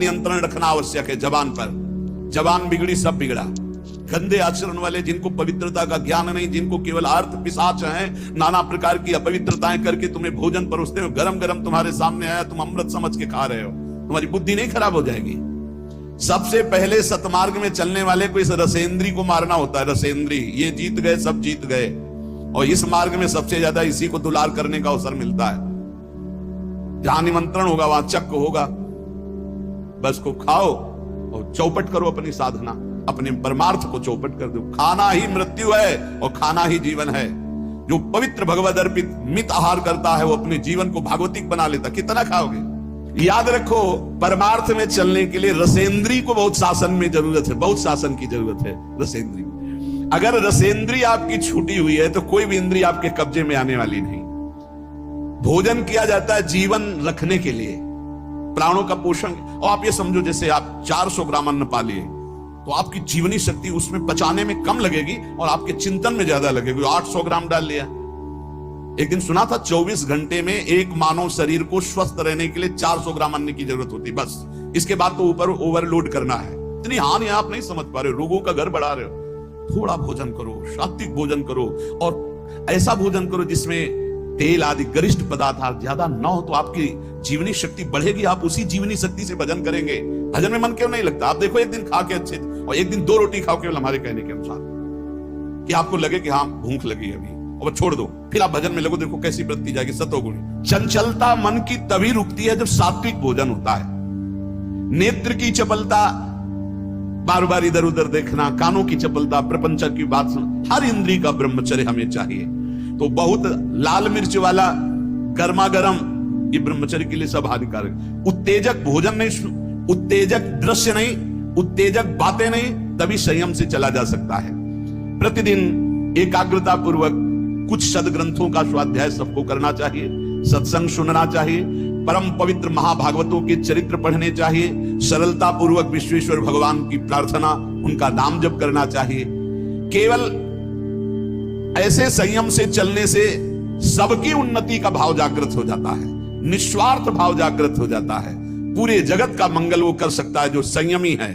नियंत्रण रखना आवश्यक है जबान पर। जबान बिगड़ी सब बिगड़ा। गंदे आचरण वाले, जिनको पवित्रता का ज्ञान नहीं, जिनको केवल अर्थ पिशाच हैं, नाना प्रकार की अपवित्रताएं करके तुम्हें भोजन परोसते हो, गरम गरम तुम्हारे सामने आया, तुम अमृत समझ के खा रहे हो, तुम्हारी बुद्धि नहीं खराब हो जाएगी? सबसे पहले सतमार्ग में चलने वाले को इस रसेंद्री को मारना होता है। रसेंद्री, ये जीत गए, सब जीत गए। और इस मार्ग में सबसे ज्यादा इसी को दुलार करने का अवसर मिलता है। जहां निमंत्रण होगा वहां चक्क होगा। बस को खाओ और चौपट करो अपनी साधना, अपने परमार्थ को चौपट कर दो। खाना ही मृत्यु है और खाना ही जीवन है। जो पवित्र भगवद अर्पित मित आहार करता है वो अपने जीवन को भागवतिक बना लेता। कितना खाओगे? याद रखो, परमार्थ में चलने के लिए रसेंद्री को बहुत शासन में जरूरत है, बहुत शासन की जरूरत है। रसेंद्री, अगर रसेंद्री आपकी छूटी हुई है तो कोई भी इंद्री आपके कब्जे में आने वाली नहीं। भोजन किया जाता है जीवन रखने के लिए, प्राणों का पोषण। और आप ये समझो, जैसे आप 400 ग्राम अन्न पा लिए तो आपकी जीवनी शक्ति उसमें पचाने में कम लगेगी और आपके चिंतन में ज्यादा लगेगी। 800 ग्राम डाल लिया। एक दिन सुना था 24 घंटे में एक मानव शरीर को स्वस्थ रहने के लिए 400 ग्राम अन्न की जरूरत होती, बस। इसके बाद तो ऊपर ओवरलोड करना है। इतनी हानि आप नहीं समझ पा रहे हो, रोगों का घर बढ़ा रहे हो। थोड़ा भोजन करो, सात्विक भोजन करो, और ऐसा भोजन करो जिसमें तेल आदि गरिष्ठ पदार्थ ज्यादा न हो, तो आपकी जीवनी शक्ति बढ़ेगी। आप उसी जीवनी शक्ति से भजन करेंगे। भजन में मन क्यों नहीं लगता? आप देखो, एक दिन खा के अच्छे, और एक दिन 2 रोटी खाओ केवल हमारे कहने के अनुसार, कि आपको लगे कि हाँ भूख लगी अभी, और छोड़ दो, फिर आप भजन में लगो। देखो कैसी वृत्ति जाएगी, सतोगुणी। चंचलता मन की तभी रुकती है जब सात्विक भोजन होता है। नेत्र की चपलता, बार बार इधर उधर देखना, कानों की चपलता, प्रपंच की बात सुन, हर इंद्री का ब्रह्मचर्य हमें चाहिए। तो बहुत लाल मिर्च वाला गर्मा गर्म, ये ब्रह्मचर्य के लिए सब हानिकारक। उत्तेजक भोजन नहीं, उत्तेजक दृश्य नहीं, उत्तेजक बातें नहीं, तभी संयम से चला जा सकता है। प्रतिदिन एकाग्रता पूर्वक कुछ सदग्रंथों का स्वाध्याय सबको करना चाहिए, सत्संग सुनना चाहिए, परम पवित्र महाभागवतों के चरित्र पढ़ने चाहिए, सरलता पूर्वक विश्वेश्वर भगवान की प्रार्थना, उनका नाम जप करना चाहिए। केवल ऐसे संयम से चलने से सबकी उन्नति का भाव जागृत हो जाता है, निस्वार्थ भाव जागृत हो जाता है। पूरे जगत का मंगल वो कर सकता है जो संयमी है।